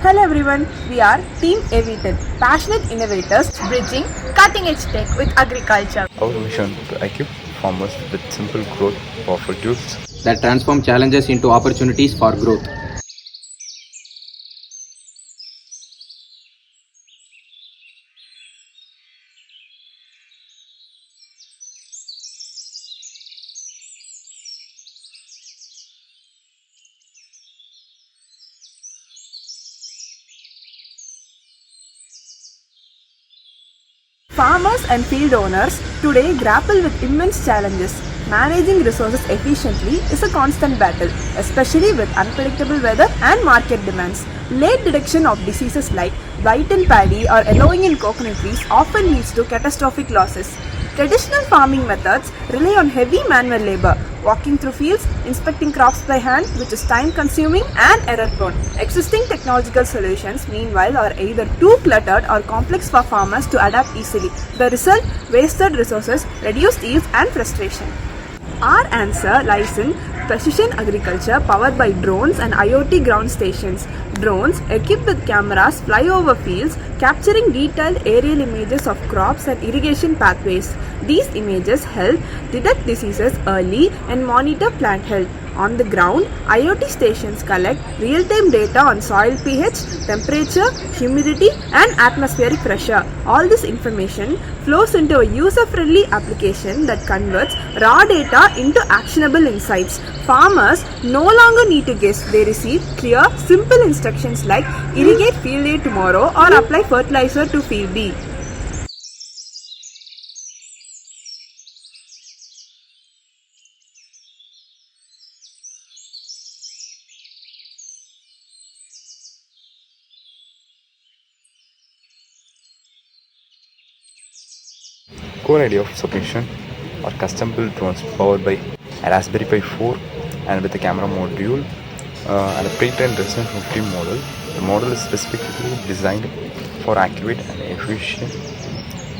Hello everyone, we are Team AV10, passionate innovators bridging cutting-edge tech with agriculture. Our mission to equip farmers with simple growth, powerful tools that transform challenges into opportunities for growth. Farmers and field owners today grapple with immense challenges. Managing resources efficiently is a constant battle, especially with unpredictable weather and market demands. Late detection of diseases like blight in paddy or yellowing in coconut trees often leads to catastrophic losses. Traditional farming methods rely on heavy manual labor, walking through fields, inspecting crops by hand, which is time consuming and error prone. Existing technological solutions, meanwhile, are either too cluttered or complex for farmers to adapt easily. The result: wasted resources, reduced yields, and frustration. Our answer lies in precision agriculture powered by drones and IoT ground stations. Drones equipped with cameras fly over fields, capturing detailed aerial images of crops and irrigation pathways. These images help detect diseases early and monitor plant health. On the ground, IoT stations collect real-time data on soil pH, temperature, humidity, and atmospheric pressure. All this information flows into a user-friendly application that converts raw data into actionable insights. Farmers no longer need to guess. They receive clear, simple instructions like irrigate field A tomorrow or apply fertilizer to field B. core idea of submission or custom built drones powered by a Raspberry Pi 4 and with a camera module and a pre-trained Resident 50 model. The model is specifically designed for accurate and efficient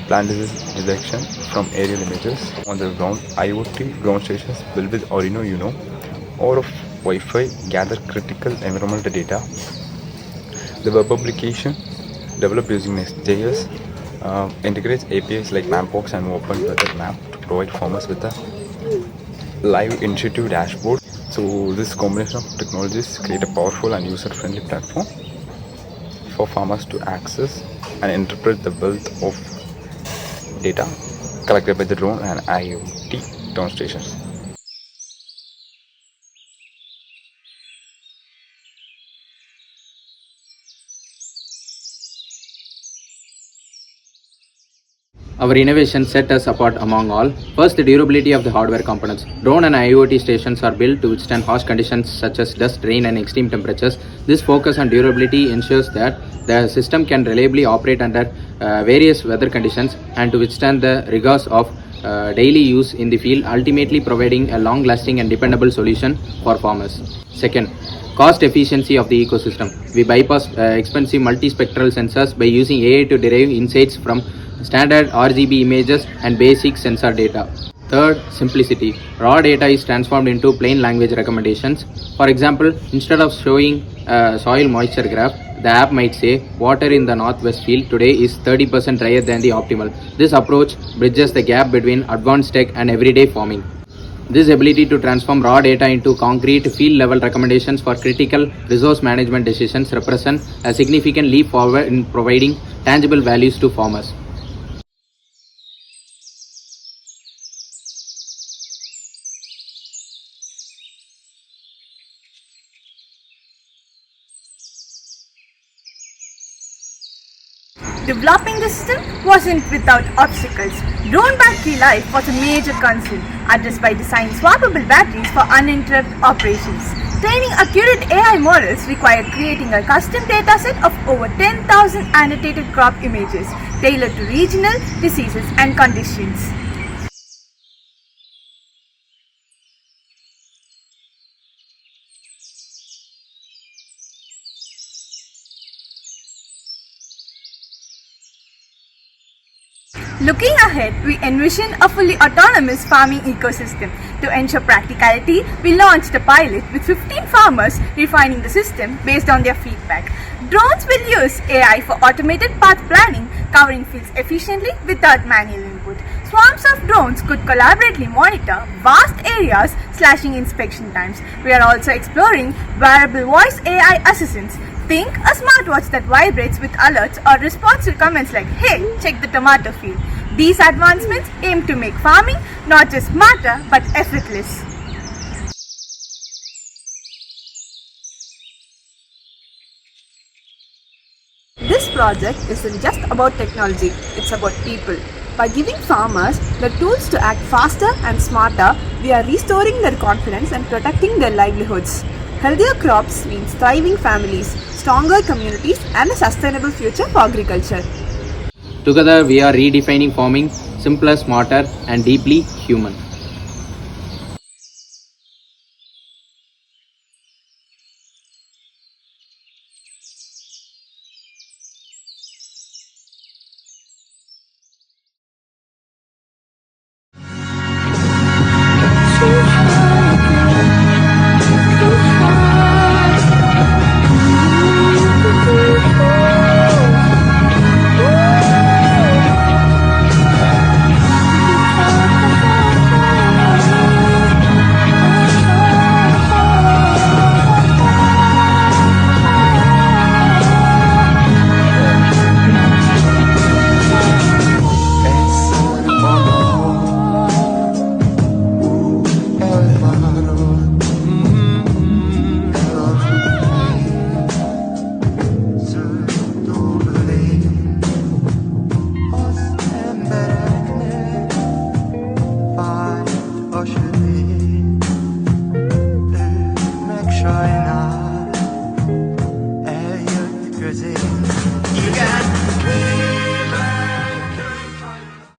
plant disease detection from aerial images. On the ground, IoT ground stations built with Arduino Uno or of Wi-Fi gather critical environmental data. The web application developed using Next.js integrates APIs like Mapbox and Open Weather Map to provide farmers with a live intuitive dashboard. So this combination of technologies create a powerful and user-friendly platform for farmers to access and interpret the wealth of data collected by the drone and IoT ground stations. Our innovation set us apart among all. First, the durability of the hardware components. Drone and IoT stations are built to withstand harsh conditions such as dust, rain, and extreme temperatures. This focus on durability ensures that the system can reliably operate under various weather conditions and to withstand the rigors of daily use in the field, ultimately providing a long-lasting and dependable solution for farmers. Second, cost efficiency of the ecosystem. We bypass expensive multispectral sensors by using AI to derive insights from standard RGB images and basic sensor data. Third, simplicity. Raw data is transformed into plain language recommendations. For example, instead of showing a soil moisture graph, the app might say water in the northwest field today is 30% drier than the optimal. This approach bridges the gap between advanced tech and everyday farming. This ability to transform raw data into concrete field-level recommendations for critical resource management decisions represent a significant leap forward in providing tangible values to farmers. Developing the system wasn't without obstacles. Drone battery life was a major concern, addressed by designing swappable batteries for uninterrupted operations. Training accurate AI models required creating a custom dataset of over 10,000 annotated crop images, tailored to regional diseases and conditions. Looking ahead, we envision a fully autonomous farming ecosystem. To ensure practicality, we launched a pilot with 15 farmers refining the system based on their feedback. Drones will use AI for automated path planning, covering fields efficiently without manual input. Swarms of drones could collaboratively monitor vast areas, slashing inspection times. We are also exploring wearable voice AI assistants. Think a smartwatch that vibrates with alerts or responds to comments like, "Hey, check the tomato field." These advancements aim to make farming not just smarter but effortless. This project isn't just about technology, it's about people. By giving farmers the tools to act faster and smarter, we are restoring their confidence and protecting their livelihoods. Healthier crops means thriving families, stronger communities, and a sustainable future for agriculture. Together, we are redefining farming simpler, smarter, and deeply human. You got